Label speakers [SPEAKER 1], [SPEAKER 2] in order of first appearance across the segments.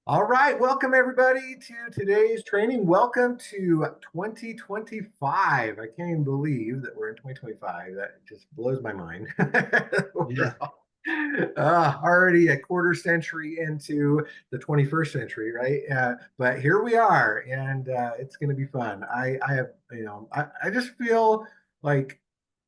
[SPEAKER 1] All right, welcome everybody to today's training. Welcome to 2025. I can't even believe that we're in 2025. That just blows my mind.
[SPEAKER 2] Yeah.
[SPEAKER 1] Already a quarter century into the 21st century, right? But here we are, and it's going to be fun. I have, I just feel like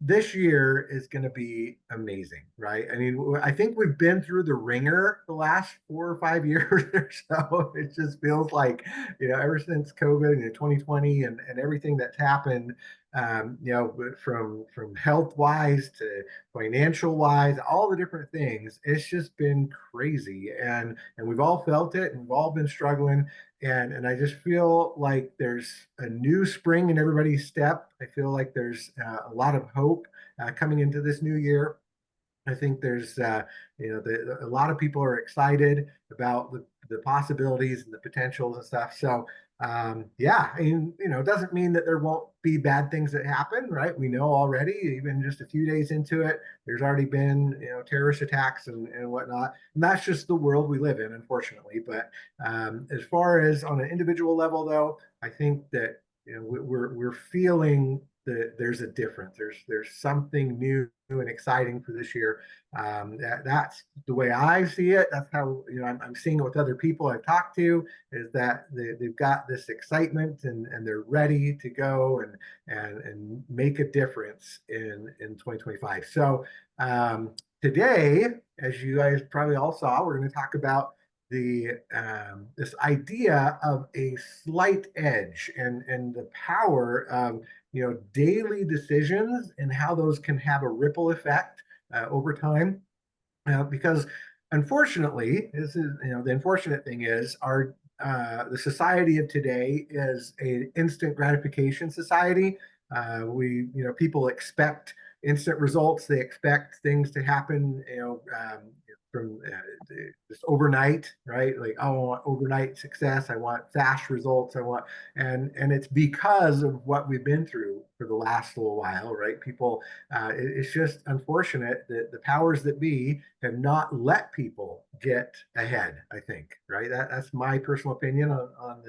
[SPEAKER 1] this year is going to be amazing, right? I mean, I think we've been through the ringer the last 4 or 5 years or so. It just feels like, ever since COVID, 2020 and everything that's happened, from health wise to financial wise, all the different things, it's just been crazy. And we've all felt it and we've all been struggling. And I just feel like there's a new spring in everybody's step. I feel like there's a lot of hope coming into this new year. I think there's, a lot of people are excited about the possibilities and the potentials and stuff. So, yeah, and it doesn't mean that there won't be bad things that happen, right? We know already, even just a few days into it, there's already been, terrorist attacks and whatnot. And that's just the world we live in, unfortunately. But as far as on an individual level, though, I think that we're feeling that there's a difference. There's something new and exciting for this year. That's the way I see it. That's how I'm seeing it with other people I've talked to. Is that they've got this excitement and they're ready to go and make a difference in 2025. So today, as you guys probably all saw, we're going to talk about the this idea of a slight edge and the power of daily decisions and how those can have a ripple effect over time. Because unfortunately, this is the unfortunate thing is our the society of today is a instant gratification society. We people expect instant results. They expect things to happen. From just overnight, right? Like, oh, I want overnight success. I want fast results. And it's because of what we've been through for the last little while, right? People, it's just unfortunate that the powers that be have not let people get ahead. I think, right? That's my personal opinion on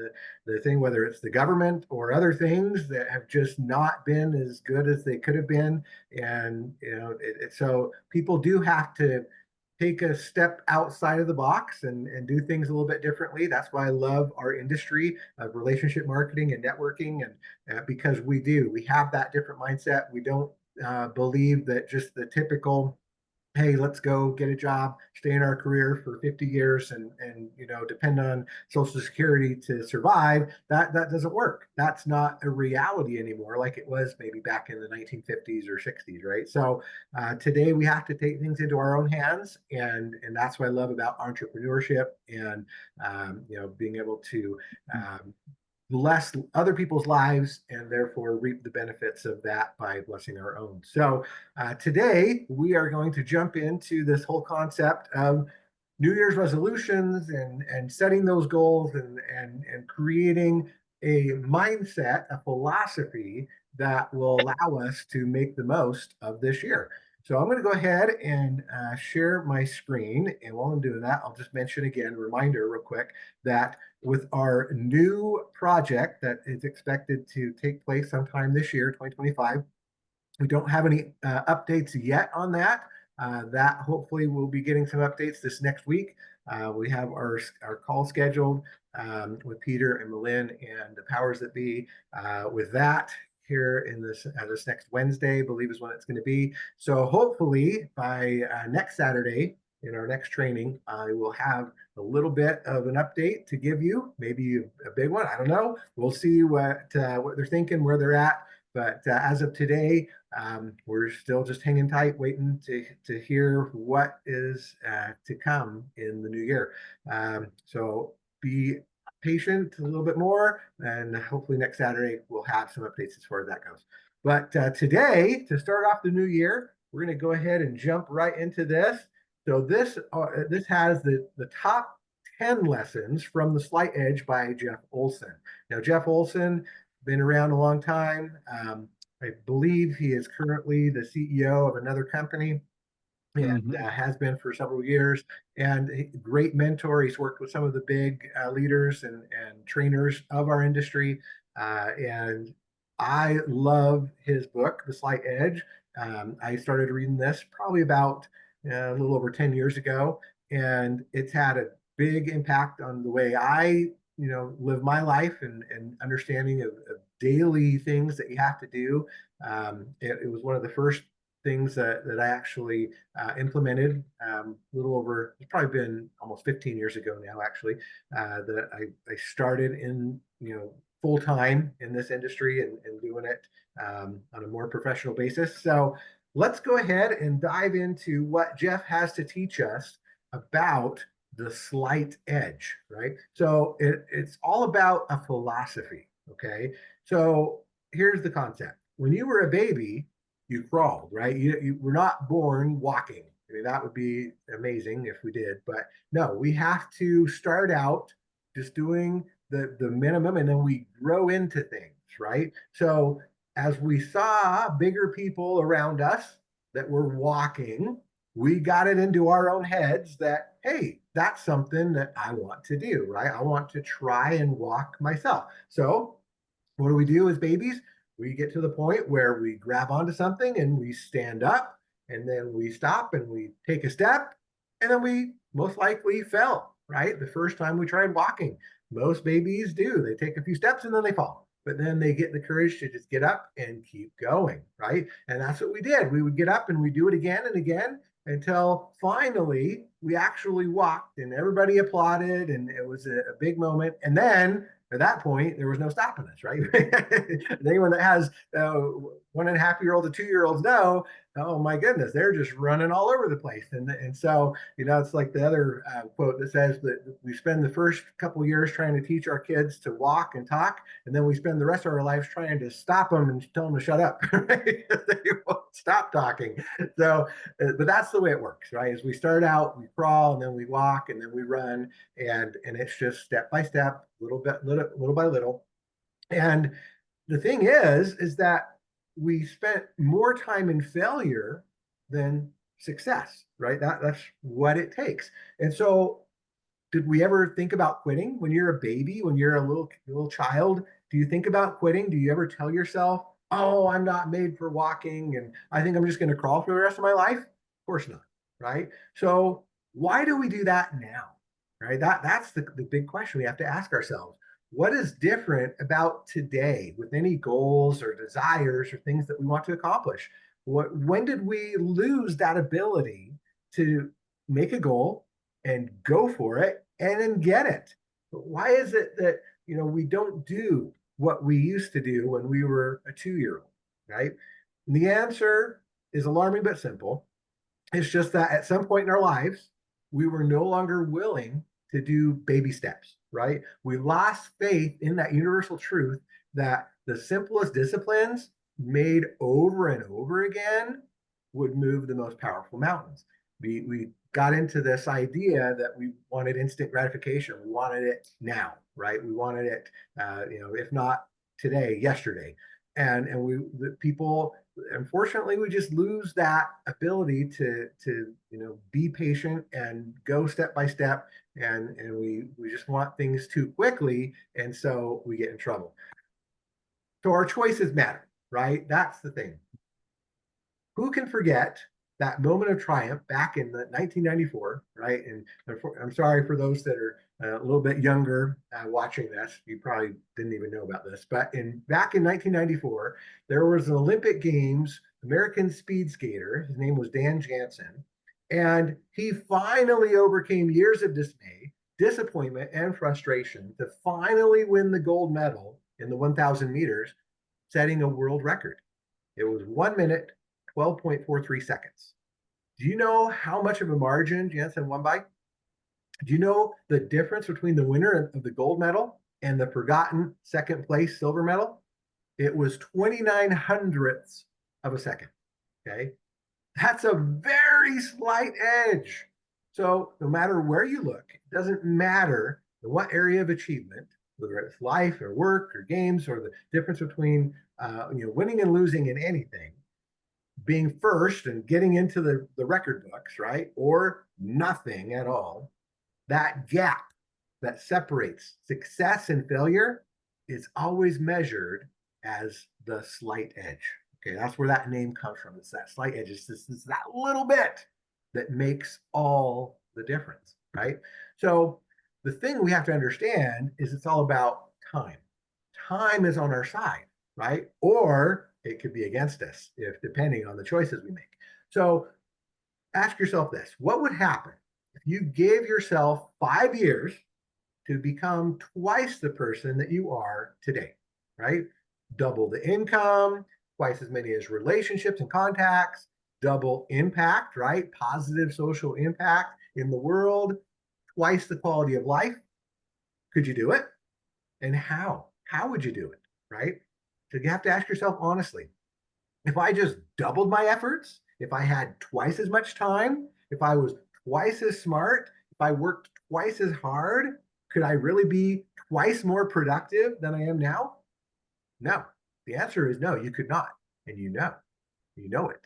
[SPEAKER 1] the thing, whether it's the government or other things that have just not been as good as they could have been. And so people do have to take a step outside of the box and do things a little bit differently. That's why I love our industry of relationship marketing and networking, and because we have that different mindset. We don't believe that just the typical, hey, let's go get a job, stay in our career for 50 years and depend on Social Security to survive. That doesn't work. That's not a reality anymore like it was maybe back in the 1950s or 60s, right? So today we have to take things into our own hands, and that's what I love about entrepreneurship and being able to bless other people's lives and therefore reap the benefits of that by blessing our own. So today we are going to jump into this whole concept of New Year's resolutions and setting those goals and creating a mindset, a philosophy that will allow us to make the most of this year. So I'm going to go ahead and share my screen. And while I'm doing that, I'll just mention again, reminder real quick, that with our new project that is expected to take place sometime this year, 2025, we don't have any updates yet on that. That hopefully we'll be getting some updates this next week. We have our call scheduled with Peter and Malin and the powers that be with that here in this next Wednesday, I believe is when it's going to be. So hopefully by next Saturday in our next training, I will have a little bit of an update to give you, maybe a big one. I don't know. We'll see what they're thinking, where they're at. But as of today, we're still just hanging tight, waiting to hear what is to come in the new year. So be patient a little bit more, and hopefully next Saturday we'll have some updates as far as that goes. But today, to start off the new year, we're going to go ahead and jump right into this. So this has the top 10 lessons from The Slight Edge by Jeff Olson. Now, Jeff Olson, been around a long time. I believe he is currently the CEO of another company. and
[SPEAKER 2] Hmm.
[SPEAKER 1] has been for several years. And great mentor. He's worked with some of the big leaders and trainers of our industry. And I love his book, The Slight Edge. I started reading this probably about a little over 10 years ago, and it's had a big impact on the way I, live my life and understanding of daily things that you have to do. It was one of the first things that I actually implemented a little over, it's probably been almost 15 years ago now, actually, that I started in, full time in this industry and doing it on a more professional basis. So let's go ahead and dive into what Jeff has to teach us about the slight edge, right? So it's all about a philosophy, okay? So here's the concept. When you were a baby, you crawled, right? You were not born walking. I mean, that would be amazing if we did, but no, we have to start out just doing the minimum, and then we grow into things, right? So as we saw bigger people around us that were walking, we got it into our own heads that, hey, that's something that I want to do, right? I want to try and walk myself. So what do we do as babies? We get to the point where we grab onto something and we stand up, and then we stop and we take a step, and then we most likely fell, right? The first time we tried walking. Most babies do. They take a few steps and then they fall. But then they get the courage to just get up and keep going, right? And that's what we did. We would get up and we do it again and again until finally we actually walked and everybody applauded and it was a big moment. And then at that point, there was no stopping us, right? Anyone that has 1.5-year-old to 2 year olds know, oh my goodness, they're just running all over the place. And so, it's like the other quote that says that we spend the first couple of years trying to teach our kids to walk and talk, and then we spend the rest of our lives trying to stop them and tell them to shut up, right? They won't stop talking. So, but that's the way it works, right? As we start out, we crawl, and then we walk, and then we run, and it's just step by step, little by little. And the thing is that we spent more time in failure than success, right? That's what it takes. And so did we ever think about quitting when you're a baby, when you're a little child? Do you think about quitting? Do you ever tell yourself, "Oh, I'm not made for walking and I think I'm just going to crawl for the rest of my life"? Of course not, right? So why do we do that now? Right? That's the big question we have to ask ourselves. What is different about today with any goals or desires or things that we want to accomplish? When did we lose that ability to make a goal and go for it and then get it? But why is it that we don't do what we used to do when we were a 2 year old, right? And the answer is alarming but simple. It's just that at some point in our lives, we were no longer willing to do baby steps, right? We lost faith in that universal truth that the simplest disciplines made over and over again would move the most powerful mountains. We got into this idea that we wanted instant gratification. We wanted it now, right? We wanted it, if not today, yesterday. And the people, unfortunately, we just lose that ability to be patient and go step by step, and we just want things too quickly, and so we get in trouble. So our choices matter, right? That's the thing. Who can forget that moment of triumph back in 1994, right? And I'm sorry for those that are a little bit younger watching this. You probably didn't even know about this, but back in 1994, there was an Olympic Games American speed skater. His name was Dan Jansen, and he finally overcame years of dismay, disappointment, and frustration to finally win the gold medal in the 1,000 meters, setting a world record. It was 1 minute, 12.43 seconds. Do you know how much of a margin Jansen won by? Do you know the difference between the winner of the gold medal and the forgotten second place silver medal? It was 29 hundredths of a second. Okay. That's a very slight edge. So no matter where you look, it doesn't matter in what area of achievement, whether it's life or work or games or the difference between winning and losing in anything, being first and getting into the record books, right? Or nothing at all, that gap that separates success and failure is always measured as the slight edge. Okay, that's where that name comes from. It's that slight edge. It's that little bit that makes all the difference, right? So the thing we have to understand is it's all about time. Time is on our side, right? Or it could be against us, if depending on the choices we make. So ask yourself this: what would happen if you gave yourself 5 years to become twice the person that you are today, right? Double the income, twice as many as relationships and contacts, double impact, right? Positive social impact in the world, twice the quality of life. Could you do it? And how? How would you do it, right? So you have to ask yourself honestly, if I just doubled my efforts, if I had twice as much time, if I was twice as smart, if I worked twice as hard, could I really be twice more productive than I am now? No. The answer is no, you could not. And you know it.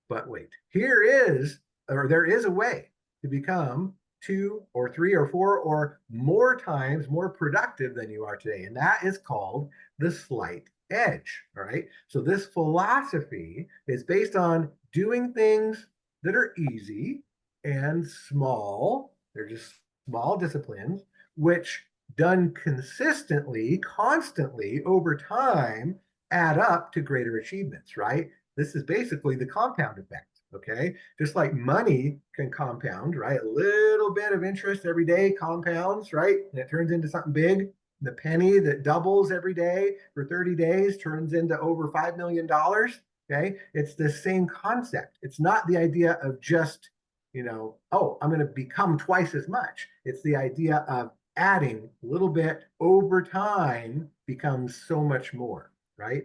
[SPEAKER 1] But wait, there is a way to become two or three or four or more times more productive than you are today. And that is called the slight edge. All right. So this philosophy is based on doing things that are easy and small. They're just small disciplines, which done consistently, constantly over time add up to greater achievements, right? This is basically the compound effect. Okay. Just like money can compound, right? A little bit of interest every day compounds, right? And it turns into something big. The penny that doubles every day for 30 days turns into over $5 million. Okay. It's the same concept. It's not the idea of just, oh, I'm going to become twice as much. It's the idea of adding a little bit over time becomes so much more, right?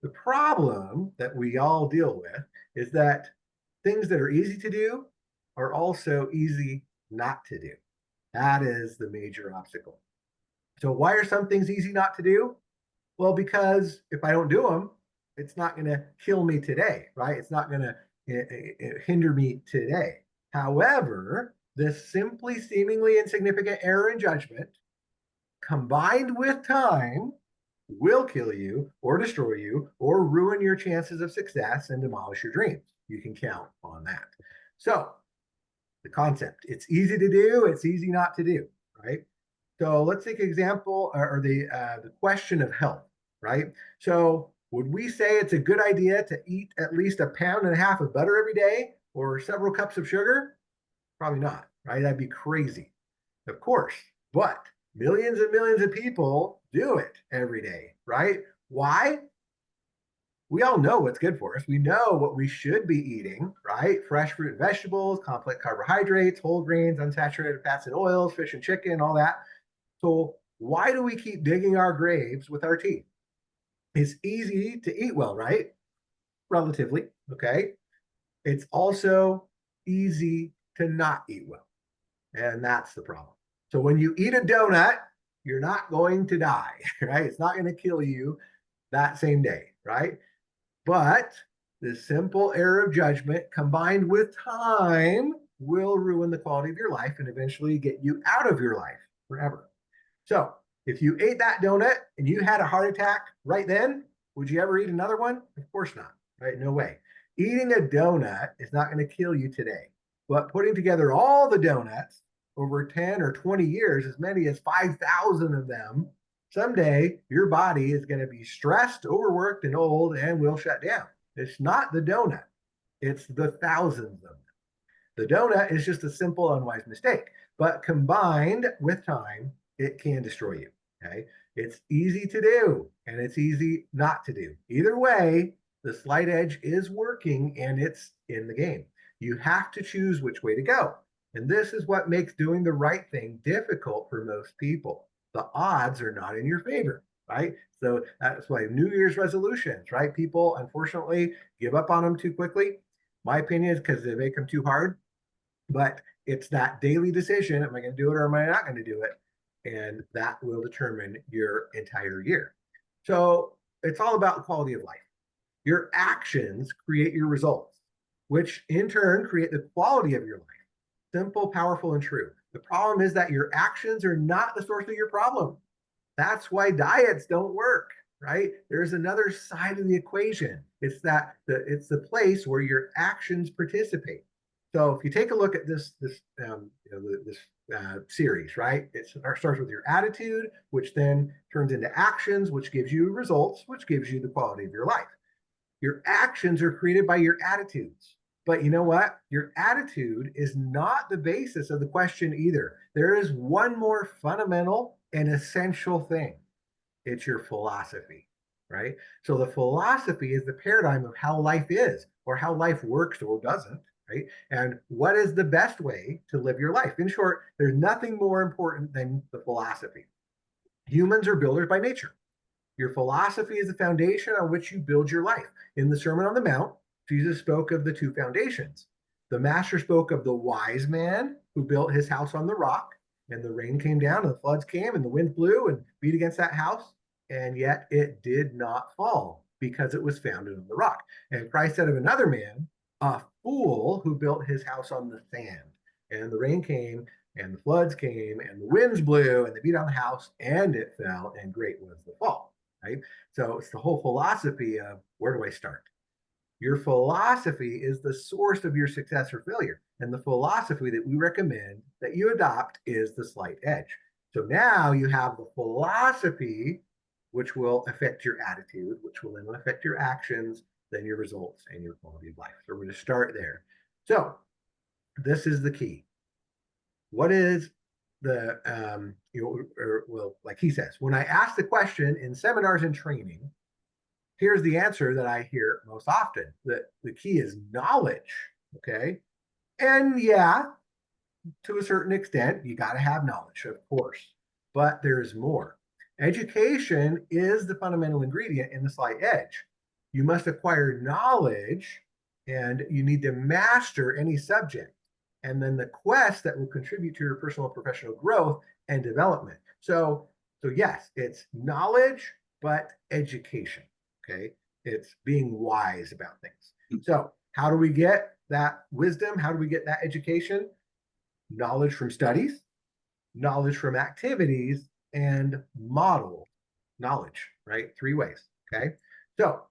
[SPEAKER 1] The problem that we all deal with is that things that are easy to do are also easy not to do. That is the major obstacle. So, why are some things easy not to do? Well, because if I don't do them, it's not going to kill me today, right? It's not going to hinder me today. However, this simply seemingly insignificant error in judgment combined with time will kill you or destroy you or ruin your chances of success and demolish your dreams. You can count on that. So, the concept, it's easy to do, it's easy not to do, right? So, let's take an example or the question of health, right? So, would we say it's a good idea to eat at least a pound and a half of butter every day or several cups of sugar? Probably not, right? That'd be crazy, of course. But millions and millions of people do it every day, right? Why? We all know what's good for us. We know what we should be eating, right? Fresh fruit and vegetables, complex carbohydrates, whole grains, unsaturated fats and oils, fish and chicken, all that. So, why do we keep digging our graves with our teeth? It's easy to eat well, right? Relatively, okay? It's also easy to not eat well. And that's the problem. So when you eat a donut, you're not going to die, right? It's not going to kill you that same day, right? But the simple error of judgment combined with time will ruin the quality of your life and eventually get you out of your life forever. So if you ate that donut and you had a heart attack right then, would you ever eat another one? Of course not, right? No way. Eating a donut is not going to kill you today, but putting together all the donuts over 10 or 20 years, as many as 5,000 of them, someday your body is going to be stressed, overworked, and old and will shut down. It's not the donut, it's the thousands of them. The donut is just a simple, unwise mistake, but combined with time, it can destroy you. Okay. It's easy to do and it's easy not to do. Either way, the slight edge is working and it's in the game. You have to choose which way to go. And this is what makes doing the right thing difficult for most people. The odds are not in your favor, right? So that's why New Year's resolutions, right? People unfortunately give up on them too quickly. My opinion is because they make them too hard, but it's that daily decision: am I going to do it or am I not going to do it? And that will determine your entire year. So it's all about quality of life. Your actions create your results, which in turn create the quality of your life. Simple, powerful, and true. The problem is that your actions are not the source of your problem. That's why diets don't work, right? There's another side of the equation. It's the place where your actions participate. So if you take a look at this series, right? It starts with your attitude, which then turns into actions, which gives you results, which gives you the quality of your life. Your actions are created by your attitudes. But you know what? Your attitude is not the basis of the question either. There is one more fundamental and essential thing. It's your philosophy, right? So the philosophy is the paradigm of how life is or how life works or doesn't, right? And what is the best way to live your life? In short, there's nothing more important than the philosophy. Humans are builders by nature. Your philosophy is the foundation on which you build your life. In the Sermon on the Mount, Jesus spoke of the two foundations. The master spoke of the wise man who built his house on the rock, and the rain came down, and the floods came, and the wind blew and beat against that house, and yet it did not fall because it was founded on the rock. And Christ said of another man, a fool who built his house on the sand, and the rain came, and the floods came, and the winds blew, and they beat on the house, and it fell, and great was the fall, right? So it's the whole philosophy of where do I start? Your philosophy is the source of your success or failure. And the philosophy that we recommend that you adopt is the slight edge. So now you have the philosophy, which will affect your attitude, which will then affect your actions, then your results and your quality of life. So we're going to start there. So this is the key. What is well, like he says, when I ask the question in seminars and training, here's the answer that I hear most often. That the key is knowledge. Okay. And yeah, to a certain extent, you got to have knowledge, of course, but there's more. Education is the fundamental ingredient in the slight edge. You must acquire knowledge and you need to master any subject. And then the quest that will contribute to your personal and professional growth and development. So yes, it's knowledge, but education. Okay. It's being wise about things. So, how do we get that wisdom? How do we get that education? Knowledge from studies, knowledge from activities, and model knowledge, right? Three ways. Okay. So,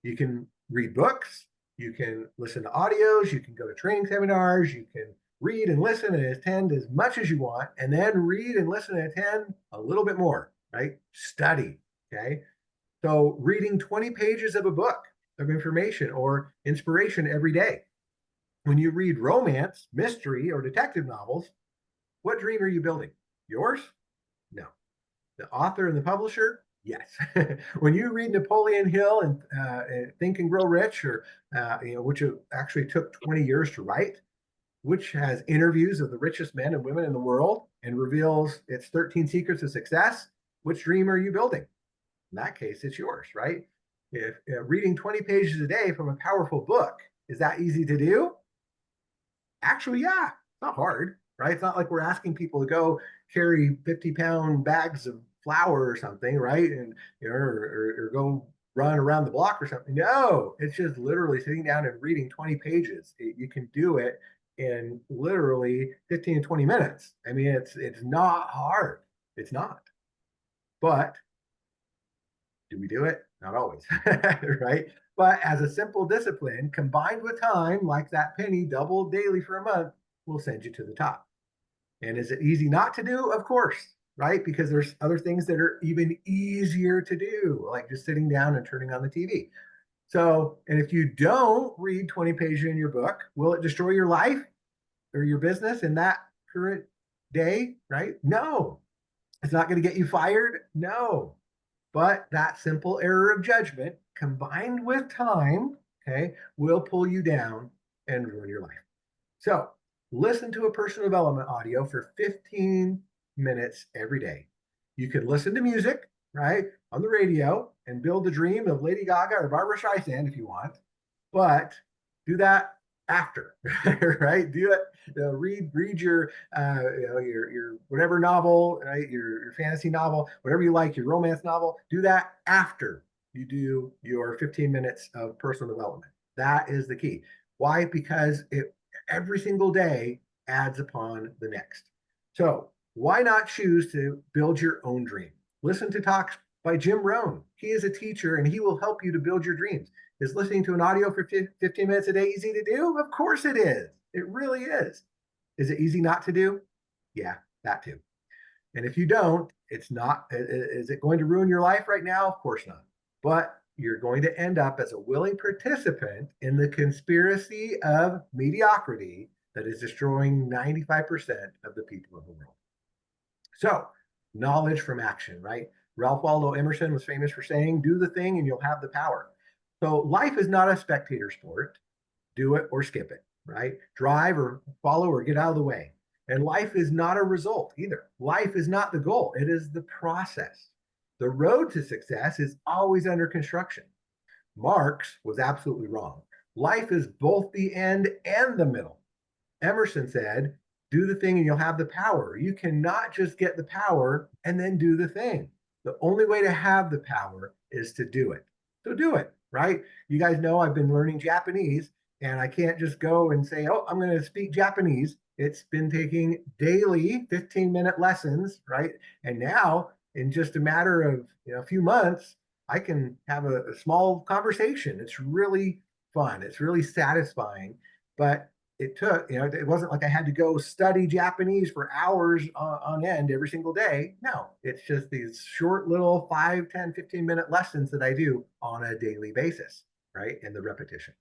[SPEAKER 1] you can read books, you can listen to audios, you can go to training seminars, you can read and listen and attend as much as you want, and then read and listen and attend a little bit more, right? Study. Okay. So reading 20 pages of a book of information or inspiration every day. When you read romance, mystery, or detective novels, what dream are you building? Yours? No. The author and the publisher? Yes. When you read Napoleon Hill and Think and Grow Rich, or which actually took 20 years to write, which has interviews of the richest men and women in the world and reveals its 13 secrets of success, which dream are you building? In that case, it's yours, right? If reading 20 pages a day from a powerful book, is that easy to do? Actually, yeah, it's not hard, right? It's not like we're asking people to go carry 50-pound bags of flour or something, right? And or go run around the block or something. No, it's just literally sitting down and reading 20 pages. You can do it in literally 15 to 20 minutes. I mean, it's not hard. It's not. But do we do it? Not always, right? But as a simple discipline combined with time, like that penny doubled daily for a month, will send you to the top. And is it easy not to do? Of course, right? Because there's other things that are even easier to do, like just sitting down and turning on the TV. So, and if you don't read 20 pages in your book, will it destroy your life or your business in that current day, right? No. It's not going to get you fired? No. But that simple error of judgment combined with time, okay, will pull you down and ruin your life. So listen to a personal development audio for 15 minutes every day. You can listen to music, right, on the radio and build the dream of Lady Gaga or Barbara Streisand if you want, but do that after, right? Do it. Read your your whatever novel, right? Your fantasy novel, whatever you like, your romance novel. Do that after you do your 15 minutes of personal development. That is the key. Why? Because every single day adds upon the next. So why not choose to build your own dream? Listen to talks by Jim Rohn. He is a teacher and he will help you to build your dreams. Is listening to an audio for 15 minutes a day easy to do? Of course it is. It really is. Is it easy not to do? Yeah, that too. And if you don't, it's not, is it going to ruin your life right now? Of course not. But you're going to end up as a willing participant in the conspiracy of mediocrity that is destroying 95% of the people of the world. So, knowledge from action, right? Ralph Waldo Emerson was famous for saying, do the thing and you'll have the power. So, life is not a spectator sport. Do it or skip it, right? Drive or follow or get out of the way. And life is not a result either. Life is not the goal, it is the process. The road to success is always under construction. Marx was absolutely wrong. Life is both the end and the middle. Emerson said, do the thing and you'll have the power. You cannot just get the power and then do the thing. The only way to have the power is to do it. So do it, right? You guys know I've been learning Japanese and I can't just go and say, oh, I'm going to speak Japanese. It's been taking daily 15-minute lessons, right? And now, in just a matter of a few months, I can have a small conversation. It's really fun. It's really satisfying. But it took, it wasn't like I had to go study Japanese for hours on end every single day. No, it's just these short little 5, 10, 15-minute lessons that I do on a daily basis, right? And the repetition.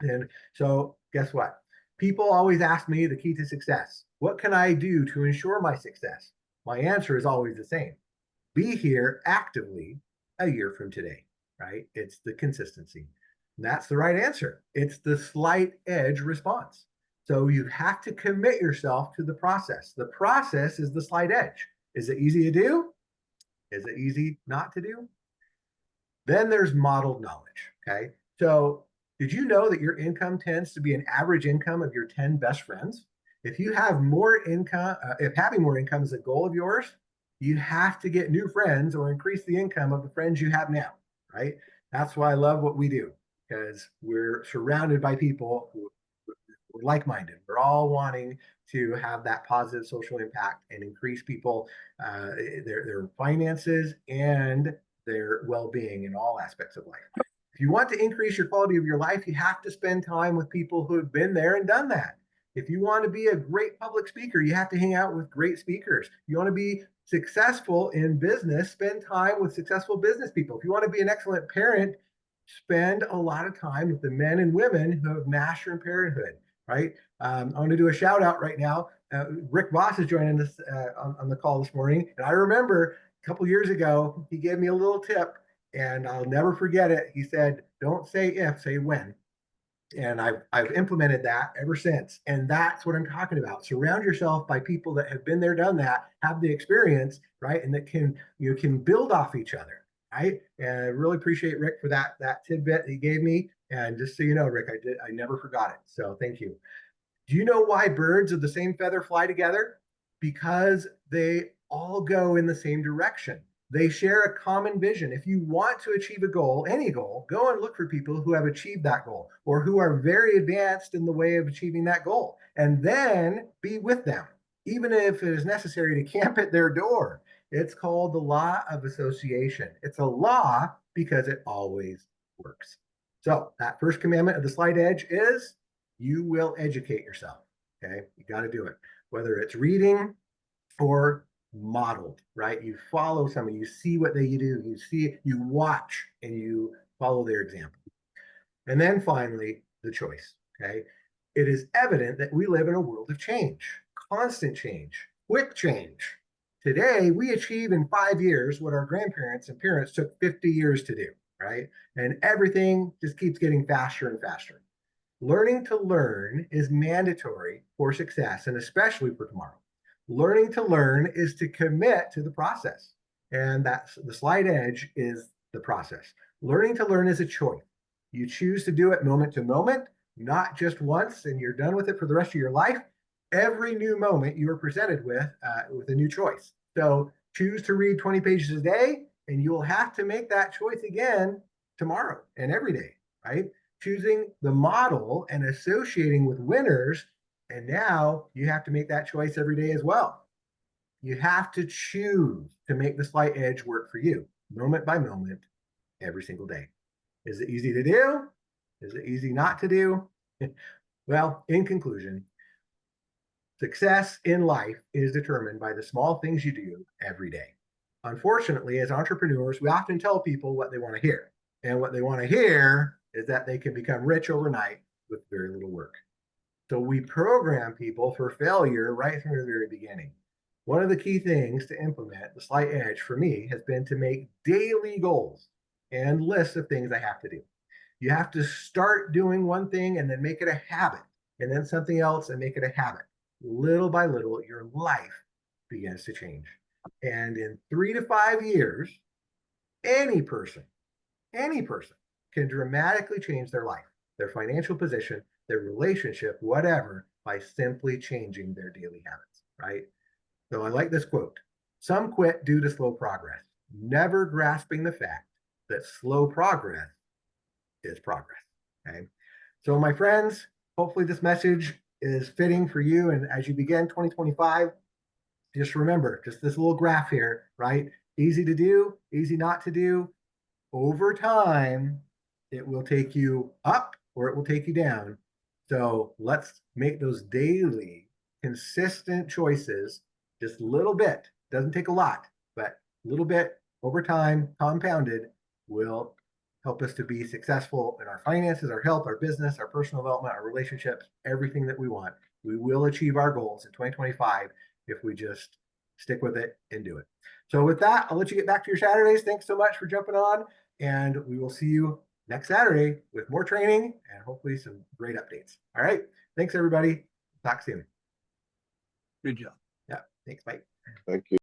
[SPEAKER 1] And so guess what? People always ask me the key to success. What can I do to ensure my success? My answer is always the same. Be here actively a year from today, right? It's the consistency. And that's the right answer. It's the slight edge response. So you have to commit yourself to the process. The process is the slight edge. Is it easy to do? Is it easy not to do? Then there's modeled knowledge. Okay. So did you know that your income tends to be an average income of your 10 best friends? If you have more income, if having more income is a goal of yours, you have to get new friends or increase the income of the friends you have now, right? That's why I love what we do, because we're surrounded by people who are like-minded. We're all wanting to have that positive social impact and increase people, their finances and their well-being in all aspects of life. If you want to increase your quality of your life, you have to spend time with people who have been there and done that. If you want to be a great public speaker, you have to hang out with great speakers. You want to be successful in business, spend time with successful business people. If you want to be an excellent parent, spend a lot of time with the men and women who have mastered parenthood, right? I want to do a shout out right now. Rick Voss is joining us on the call this morning. And I remember a couple years ago, he gave me a little tip and I'll never forget it. He said, don't say if, say when. And I've implemented that ever since. And that's what I'm talking about. Surround yourself by people that have been there, done that, have the experience, right? And that you can build off each other, right? And I really appreciate Rick for that tidbit he gave me. And just so you know, Rick, I never forgot it. So thank you. Do you know why birds of the same feather fly together? Because they all go in the same direction. They share a common vision. If you want to achieve a goal, any goal, go and look for people who have achieved that goal or who are very advanced in the way of achieving that goal, and then be with them, even if it is necessary to camp at their door. It's called the law of association. It's a law because it always works. So that first commandment of the slight edge is you will educate yourself. Okay. You got to do it, whether it's reading or modeled, right? You follow someone, you see what they do, you watch and you follow their example. And then finally, the choice. Okay. It is evident that we live in a world of change, constant change, quick change. Today, we achieve in 5 years what our grandparents and parents took 50 years to do, right? And everything just keeps getting faster and faster. Learning to learn is mandatory for success and especially for tomorrow. Learning to learn is to commit to the process. And that's the slight edge is the process. Learning to learn is a choice. You choose to do it moment to moment, not just once and you're done with it for the rest of your life. Every new moment you are presented with a new choice. So choose to read 20 pages a day And you will have to make that choice again tomorrow and every day, right? Choosing the model and associating with winners. And now you have to make that choice every day as well. You have to choose to make the slight edge work for you, moment by moment, every single day. Is it easy to do? Is it easy not to do? Well, in conclusion, success in life is determined by the small things you do every day. Unfortunately, as entrepreneurs, we often tell people what they want to hear. And what they want to hear is that they can become rich overnight with very little work. So we program people for failure right from the very beginning. One of the key things to implement the slight edge for me has been to make daily goals and lists of things I have to do. You have to start doing one thing and then make it a habit, and then something else and make it a habit. Little by little, your life begins to change. And in 3 to 5 years, any person, any person can dramatically change their life, their financial position, their relationship, whatever, by simply changing their daily habits, right? So I like this quote. Some quit due to slow progress, never grasping the fact that slow progress is progress. Okay. So, my friends, hopefully this message is fitting for you. And as you begin 2025, just remember just this little graph here, right? Easy to do, easy not to do. Over time, it will take you up or it will take you down. So let's make those daily, consistent choices, just a little bit. Doesn't take a lot, but a little bit over time, compounded, will help us to be successful in our finances, our health, our business, our personal development, our relationships, everything that we want. We will achieve our goals in 2025 if we just stick with it and do it. So with that, I'll let you get back to your Saturdays. Thanks so much for jumping on, and we will see you next Saturday with more training and hopefully some great updates. All right. Thanks, everybody. Talk soon.
[SPEAKER 2] Good job.
[SPEAKER 1] Yeah. Thanks. Bye.
[SPEAKER 3] Thank you.